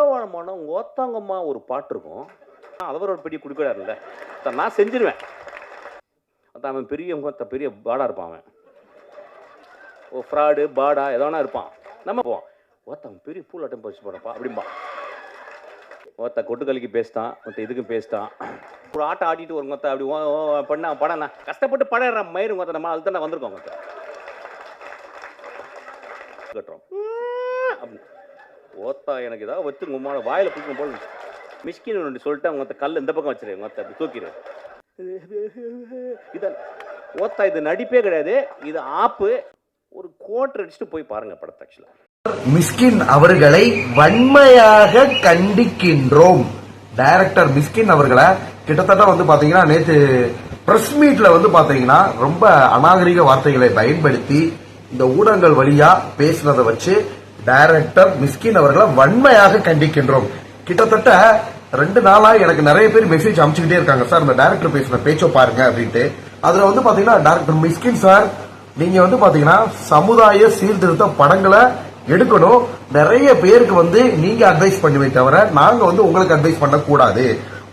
ஏவாழமான ஓத்தாங்கம்மா ஒரு பாட்டு இருக்கும். அவர் ஒரு பெரிய குடிக்கிறாருல்ல, நான் செஞ்சிருவேன். அவன் பெரிய பாடா இருப்பான். அவன் ஃப்ராடு பாடா எதனா இருப்பான். நம்ம போவோம் ஓத்தவன் பெரிய பூலாட்டம் பறிச்சு போடப்பா அப்படிம்பா. ஒருத்த கொட்டுக்கலிக்கு பேசிட்டான், ஒருத்த இதுக்கும் பேசிட்டான். ஒரு ஆட்டை ஆட்டிட்டு ஒரு மொத்த அப்படி பண்ண படம் கஷ்டப்பட்டு படம் மயிறு மொத்த நம்ம அதுதான் நான் வந்திருக்கோம். கட்டுறோம் ஓத்தா எனக்கு ஏதாவது வச்சு உங்களோட வாயில பிடிக்கும் போல மிஸ்கின் சொல்லிட்டு அவங்க கல் இந்த பக்கம் வச்சிரு மொத்த அப்படி தூக்கிடு. இதான் ஓத்தா, இது நடிப்பே கிடையாது, இது ஆப்பு. ஒரு கோட்டர் அடிச்சுட்டு போய் பாருங்க படத்தை. ஆக்சுவலா மிஸ்கின் அவர்களை வன்மையாக கண்டிக்கின்றோம். டைரக்டர் மிஸ்கின் அவர்களை கிட்டத்தட்ட வந்து பாத்தீங்கன்னா நேற்று பிரஸ் மீட்ல வந்து பாத்தீங்கன்னா ரொம்ப அநாகரிக வார்த்தைகளை பயன்படுத்தி இந்த ஊடகங்கள் வழியா பேசினதை வச்சு டைரக்டர் மிஸ்கின் அவர்களை வன்மையாக கண்டிக்கின்றோம். கிட்டத்தட்ட 2 நாளா எனக்கு நிறைய பேர் மெசேஜ் அனுப்பிச்சுக்கிட்டே இருக்காங்க, சார் இந்த டைரக்டர் பேசின பேச்சோ பாருங்க அப்படின்ட்டு. அதுல வந்து பாத்தீங்கன்னா டைரக்டர் மிஸ்கின் சார், நீங்க வந்து பாத்தீங்கன்னா சமுதாய சீர்திருத்த படங்களை எடுக்கணும். நிறைய பேருக்கு வந்து நீங்க அட்வைஸ் பண்ணுவே தவிர நாங்க வந்து உங்களுக்கு அட்வைஸ் பண்ண கூடாது.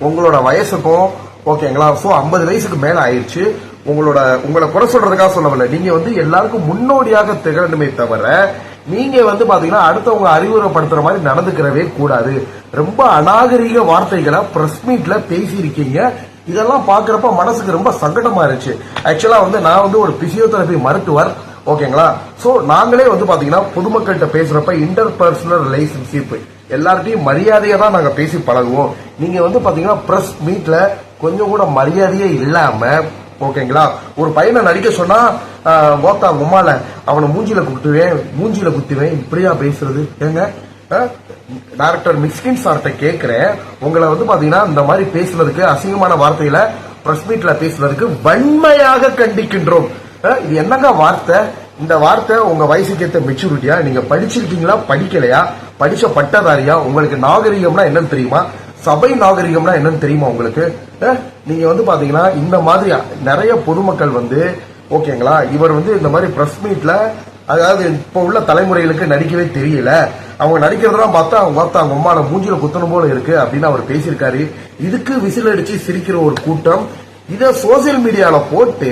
உங்களோட வயசுக்கும் ஓகேங்களா, சோ 50 வயசுக்கு மேல ஆயிடுச்சு. உங்களை குறை சொல்றதுக்காக சொல்லவில்லை, நீங்க வந்து எல்லாருக்கும் முன்னோடியாக திகழணுமே தவிர நீங்க வந்து பாத்தீங்கன்னா அடுத்தவங்க அறிவுரைப்படுத்துற மாதிரி நடந்துக்கிறவே கூடாது. ரொம்ப அநாகரிக வார்த்தைகளை பிரஸ் மீட்ல பேசியிருக்கீங்க. இதெல்லாம் பாக்குறப்ப மனசுக்கு ரொம்ப சங்கடமா இருந்துச்சு. ஆக்சுவலா வந்து நான் வந்து ஒரு பிசியோதெரபி மருத்துவர் ஓகேங்களா. சோ நாங்களே வந்து பாத்தீங்கன்னா பொதுமக்கள்கிட்ட பேசுறப்ப இன்டர்பர்சனல் ரிலேஷன்ஷிப் எல்லார்ட்டையும் மரியாதையா தான் நாங்க பேசி பழகுவோம். நீங்க வந்து பாத்தீங்கன்னா பிரஸ் மீட்ல கொஞ்சம் கூட மரியாதையே இல்லாம ஓகேங்களா, ஒரு பையனை நடிக்க சொன்னா ஓத்தா உமால அவனை மூஞ்சில குத்துவேன் இப்படியா பேசுறது? ஏங்க டைரக்டர் மிஸ்கின் சார்ட்ட கேட்கிறேன், உங்களை வந்து பாத்தீங்கன்னா இந்த மாதிரி பேசுறதுக்கு அசிங்கமான வார்த்தையில பிரஸ் மீட்ல பேசுறதுக்கு வன்மையாக கண்டிக்கின்றோம். இது என்னங்க வார்த்தை? இந்த வார்த்தை உங்க வயசுக்கு ஏற்ற மெச்சூரிட்டியா? நீங்க படிச்சிருக்கீங்களா படிக்கலையா? படிச்ச பட்டதாரியா? உங்களுக்கு நாகரிகம்னா என்னன்னு தெரியுமா? சபை நாகரிகம்னா என்னன்னு தெரியுமா உங்களுக்கு? நீங்க வந்து பாத்தீங்கன்னா இந்த மாதிரி நிறைய பொதுமக்கள் வந்து ஓகேங்களா, இவர் வந்து இந்த மாதிரி பிரஸ் மீட்ல அதாவது இப்ப உள்ள தலைமுறைகளுக்கு நடிக்கவே தெரியல, அவங்க நடிக்கிறதெல்லாம் பார்த்தா அவங்க அம்மால மூஞ்சில குத்தணும் போல இருக்கு அப்படின்னு அவர் பேசியிருக்காரு. இதுக்கு விசில் அடிச்சு சிரிக்கிற ஒரு கூட்டம் இத சோசியல் மீடியால போட்டு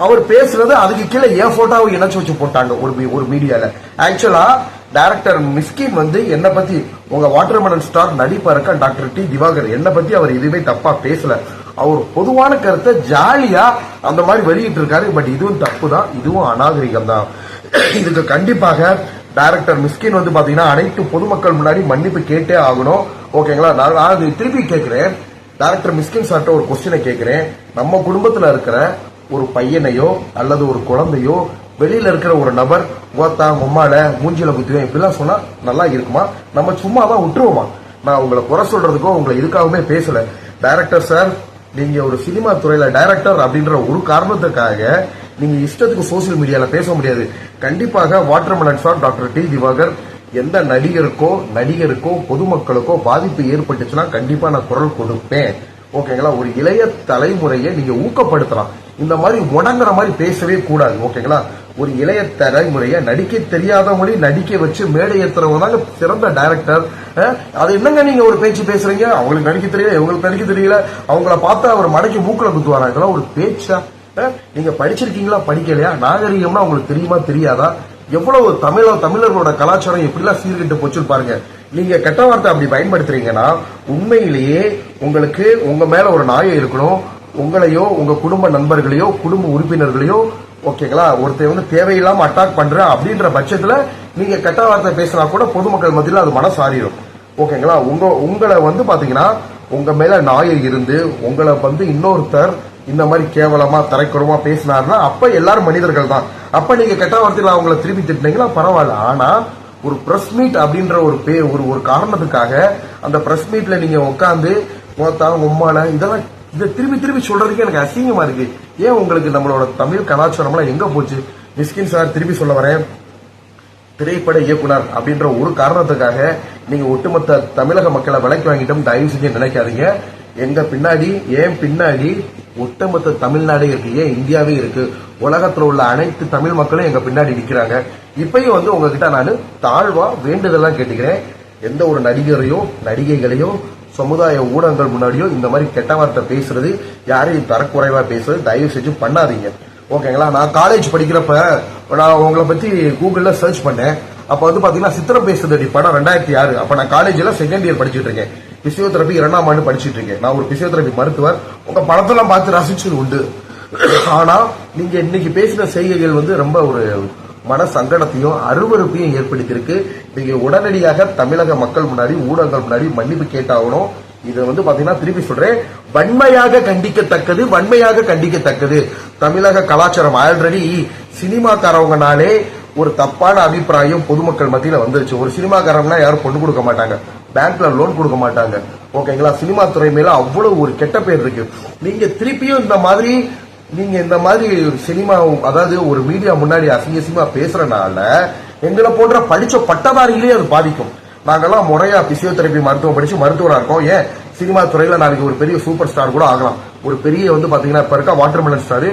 அவர் பேசுறது அதுக்கு கீழே என் போட்டோவை இணைச்சு வச்சு போட்டாங்க ஒரு மீடியால. ஆக்சுவலா டைரக்டர் மிஸ்கின் வந்து என்ன பத்தி உங்க வாட்டர்மெலன் ஸ்டார் நடிப்பா இருக்க டாக்டர் டி திவாகர் என்ன பத்தி அவர் எதுவுமே தப்பா பேசல. அவர் பொதுவான கருத்தை ஜாலியா அந்த மாதிரி வெளியிட்டு இருக்காரு. பட் இதுவும் தப்பு தான், இதுவும் அநாகரிகம் தான். இதுக்கு கண்டிப்பாக டைரக்டர் மிஸ்கின் வந்து பாத்தீங்கன்னா அனைத்து பொதுமக்கள் முன்னாடி மன்னிப்பு கேட்டே ஆகணும் ஓகேங்களா. நான் திருப்பி கேட்கிறேன், டைரக்டர் மிஸ்கின் சார்ட்ட ஒரு கொஸ்டினை கேட்கிறேன். நம்ம குடும்பத்துல இருக்கிற ஒரு பையனையோ அல்லது ஒரு குழந்தையோ வெளியில இருக்கிற ஒரு நபர் ஓத்தா உம்மால மூஞ்சில குத்துவேன் இப்படிலாம் சொன்னா நல்லா இருக்குமா? நம்ம சும்மா தான் விட்டுருவோமா? நான் உங்களை குறை சொல்றதுக்கோ உங்களை இதுக்காகவே பேசல. டைரக்டர் சார், நீங்க ஒரு சினிமா துறையில டைரக்டர் அப்படின்ற ஒரு காரணத்துக்காக நீங்க இஷ்டத்துக்கு சோசியல் மீடியால பேச முடியாது. கண்டிப்பாக watermelon star doctor T Divakar எந்த நடிகருக்கோ பொதுமக்களுக்கோ பாதிப்பு ஏற்பட்டுச்சுன்னா கண்டிப்பா நான் குரல் கொடுப்பேன் ஓகேங்களா. ஒரு இளைய தலைமுறையை நீங்க ஊக்கப்படுத்தலாம், இந்த மாதிரி முடங்குற மாதிரி பேசவே கூடாது ஓகேங்களா. ஒரு இளைய தலைமுறையை நடிக்க தெரியாதவங்களே நடிக்க வச்சு மேடை ஏற்றுறவங்க தாங்க சிறந்த டைரக்டர். அது என்னங்க நீங்க ஒரு பேச்சு பேசுறீங்க, அவங்களுக்கு நடிக்க தெரியல இவங்களுக்கு நடிக்க தெரியல, அவங்கள பார்த்தா அவர் மடக்கி மூக்குல குத்துவாரா? இதெல்லாம் ஒரு பேச்சா? நீங்க படிச்சிருக்கீங்களா படிக்கலையா? நாகரிகம்னா உங்களுக்கு தெரியுமா தெரியாதா? எவ்வளவு தமிழர்களோட கலாச்சாரம் எப்படிலாம் சீர்கிட்டு போச்சுன்னு பாருங்க. நீங்க கெட்ட வார்த்தை அப்படி பயன்படுத்துறீங்கன்னா உண்மையிலேயே உங்களுக்கு உங்க மேல ஒரு நாயம் இருக்கணும். உங்களையோ உங்க குடும்ப நண்பர்களையோ குடும்ப உறுப்பினர்களையோ ஓகேங்களா ஒருத்தர் வந்து தேவையில்லாம அட்டாக் பண்ற அப்படின்ற பட்சத்துல நீங்க கெட்ட வார்த்தை பேசினா கூட பொதுமக்கள் மத்தியில் அது மனசு ஆறிடும் ஓகேங்களா. உங்களை வந்து பாத்தீங்கன்னா உங்க மேல நாயம் இருந்து உங்களை வந்து இன்னொருத்தர் இந்த மாதிரி கேவலமா தரைக்குறமா பேசினார்னா அப்ப எல்லாரும் மனிதர்கள் தான். அப்ப நீங்க கெட்ட வார்த்தையில அவங்களை திருப்பி திட்டினீங்களா பரவாயில்ல. ஆனா ஒரு பிரஸ் மீட் அப்படின்ற ஒரு காரணத்துக்காக அந்த பிரஸ் மீட்ல நீங்க உட்காந்து உம்மால இதெல்லாம் இதை திருப்பி சொல்றதுக்கு எனக்கு அசிங்கமா இருக்கு. ஏன் உங்களுக்கு நம்மளோட தமிழ் கலாச்சாரம்லாம் எங்க போச்சு? மிஸ்கின் சார், திருப்பி சொல்ல வரேன், திரைப்பட இயக்குனர் அப்படின்ற ஒரு காரணத்துக்காக நீங்க ஒட்டுமொத்த தமிழக மக்களை விலைக்கு வாங்கிட்டோம் தயவு செஞ்சு நினைக்காதீங்க. எங்க பின்னாடி ஏன் பின்னாடி ஒட்டுமொத்த தமிழ்நாடே இருக்கு, ஏன் இந்தியாவே இருக்கு. உலகத்துல உள்ள அனைத்து தமிழ் மக்களும் எங்க பின்னாடி நிக்கிறாங்க. இப்பயும் வந்து உங்ககிட்ட நான் தாழ்வா வேண்டுதெல்லாம் கேட்டுக்கிறேன், எந்த ஒரு நடிகரையோ நடிகைகளையோ சமுதாய ஊடகங்கள் முன்னாடியோ இந்த மாதிரி கெட்ட வார்த்தை பேசுறது, யாரையும் தரக்குறைவா பேசுறது தயவு செஞ்சு பண்ணாதீங்க. ஓகேங்களா? நான் காலேஜ் படிக்கிறப்ப நான் உங்களை பத்தி கூகுள்ல சர்ச் பண்ணேன். அப்ப வந்து பாத்தீங்கன்னா சித்திரம் பேசுதடி படம் 2006. அப்ப நான் காலேஜ்ல செகண்ட் இயர் படிச்சுட்டு இருக்கேன். பிசியோதெரபி 2ஆம் ஆண்டு படிச்சுட்டு இருக்கேன். நான் ஒரு பிசியோதெரபி மருத்துவர். உங்க படத்தெல்லாம் பார்த்து ரசிச்சது உண்டு. ஆனா நீங்க இன்னைக்கு பேசின செய்கைகள் வந்து ரொம்ப ஒரு மன சங்கடத்தையும் அருவருப்பையும் ஏற்படுத்தியிருக்கு. நீங்க உடனடியாக தமிழக மக்கள் முன்னாடி ஊடகங்கள் முன்னாடி மன்னிப்பு கேட்டாகணும். இது வந்து பாத்தீங்கன்னா திருப்பி சொல்றேன், வன்மையாக கண்டிக்கத்தக்கது, வன்மையாக கண்டிக்கத்தக்கது. தமிழக கலாச்சாரம் ஆல்ரெடி சினிமாக்காரவங்கனாலே ஒரு தப்பான அபிப்பிராயம் பொதுமக்கள் மத்தியில வந்துருச்சு. ஒரு சினிமாக்காரங்கன்னா யாரும் பொண்ணு கொடுக்க மாட்டாங்க, பேங்க்ல லோன் கொடுக்க மாட்டாங்க. ஓகேங்களா? சினிமா துறை மேல அவ்வளவு ஒரு கெட்ட பேர் இருக்கு. நீங்க திருப்பியும் இந்த மாதிரி சினிமா, அதாவது ஒரு மீடியா முன்னாடி அசிங்கமா பேசுறதுனால எங்களை போன்ற படிச்ச பட்டதாரிகளே அது பாதிக்கும். நாங்கெல்லாம் முறையா பிசியோதெரபி மருத்துவம் படிச்சு மருத்துவரா இருக்கோம். ஏன் சினிமா துறையில நாளைக்கு ஒரு பெரிய சூப்பர் ஸ்டார் கூட ஆகலாம். ஒரு பெரிய வந்து பாத்தீங்கன்னா இப்ப இருக்க வாட்டர்மெலன் ஸ்டாரு.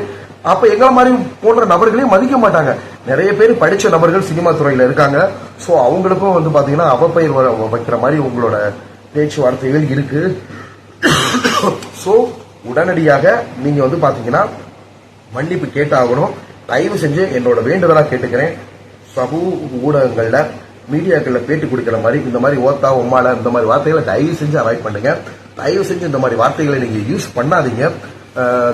அப்ப எங்களை மாதிரி போன்ற நபர்களையும் மதிக்க மாட்டாங்க. நிறைய பேர் படிச்ச நபர்கள் சினிமா துறையில இருக்காங்க. சோ அவங்களுக்கும் வந்து பாத்தீங்கன்னா அவப்பெயர் வைக்கிற மாதிரி உங்களோட பேச்சுவார்த்தைகள் இருக்கு. சோ உடனடியாக நீங்க வந்து பாத்தீங்கன்னா மன்னிப்பு கேட்டாகணும். தயவு செஞ்சு என்னோட வேண்டுதலா கேட்டுக்கிறேன், சமூக ஊடகங்கள்ல மீடியாக்கள்ல பேட்டி கொடுக்கிற மாதிரி இந்த மாதிரி ஓத்தா உம்மால இந்த மாதிரி வார்த்தைகளை தயவு செஞ்சு அவாய்ட் பண்ணுங்க. தயவு செஞ்சு இந்த மாதிரி வார்த்தைகளை நீங்க யூஸ் பண்ணாதீங்க.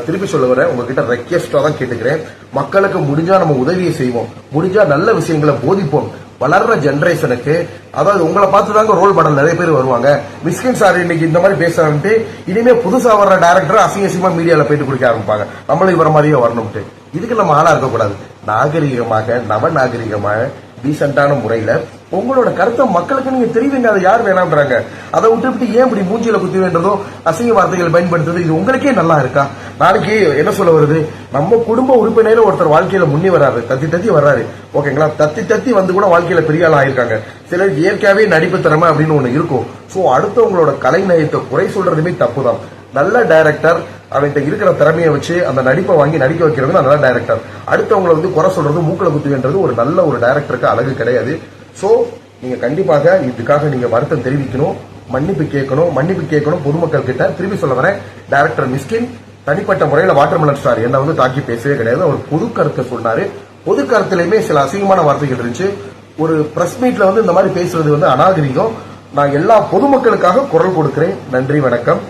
திருப்பி சொல்ல வர உங்ககிட்ட ரெக்வெஸ்டா தான் கேட்டுக்கிறேன். மக்களுக்கு முடிஞ்சா நம்ம உதவியை செய்வோம், முடிஞ்சா நல்ல விஷயங்களை போதிப்போம். வளர்ற ஜெனரேஷனுக்கு, அதாவது உங்களை பார்த்துதாங்க ரோல் மாடல் நிறைய பேர் வருவாங்க. மிஸ்கின் சார் இன்னைக்கு இந்த மாதிரி பேசுறான்ட்டு இனிமே புதுசா வர்ற டைரக்டர் அசிங்கமா மீடியால போயிட்டு குடிக்க ஆரம்பிப்பாங்க. நம்மளும் இவர மாதிரியே வரணும்ட்டு. இதுக்கு நம்ம ஆளா இருக்கக்கூடாது. நாகரிகமாக, நவநாகரிகமாக, டீசென்டான முறையில உங்களோட கருத்தை மக்களுக்கு நீங்க தெரிவிங்க. அதை யார் வேணாம்ன்றாங்க. அதை விட்டு ஏன் இப்படி மூஞ்சியில குத்தி வேண்டதும் அசிங்க வார்த்தைகள் பயன்படுத்துறது, இது உங்களுக்கே நல்லா இருக்கா? நாளைக்கு என்ன சொல்ல வருது, நம்ம குடும்ப உறுப்பினர் ஒருத்தர் வாழ்க்கையில முன்னே வராரு, தத்தி வர்றாரு. ஓகேங்களா? தத்தி வந்து கூட வாழ்க்கையில பெரிய ஆள் ஆயிருக்காங்க. சிலர் இயற்கையாவே நடிப்பு திறமை அப்படின்னு ஒண்ணு இருக்கும். சோ அடுத்தவங்களோட கலை நயத்தை குறை சொல்றதுமே தப்புதான். நல்ல டைரக்டர் அவன்கிட்ட இருக்கிற திறமையை வச்சு அந்த நடிப்பை வாங்கி நடிக்க வைக்கிறது நல்ல டைரக்டர். அடுத்தவங்களை வந்து குறை சொல்றது, மூக்களை குத்துவேன்றது ஒரு நல்ல ஒரு டைரக்டருக்கு அழகு கிடையாது. சோ நீங்க கண்டிப்பாக இதுக்காக நீங்க வருத்தம் தெரிவிக்கணும், மன்னிப்பு கேட்கணும் பொதுமக்கள் கிட்ட. திருப்பி சொல்ல வரேன், டைரக்டர் மிஸ்கின் தனிப்பட்ட முறையில வாட்டர்மெலன் ஸ்டார் என்ன வந்து தாக்கி பேசவே கிடையாது. அவர் பொது கருத்தை சொன்னாரு. பொது கருத்திலுமே சில அசிங்கமான வார்த்தைகள் இருந்துச்சு. ஒரு பிரஸ் மீட்ல வந்து இந்த மாதிரி பேசுறது வந்து அநாகரிகம். நான் எல்லா பொதுமக்களுக்காக குரல் கொடுக்கிறேன். நன்றி, வணக்கம்.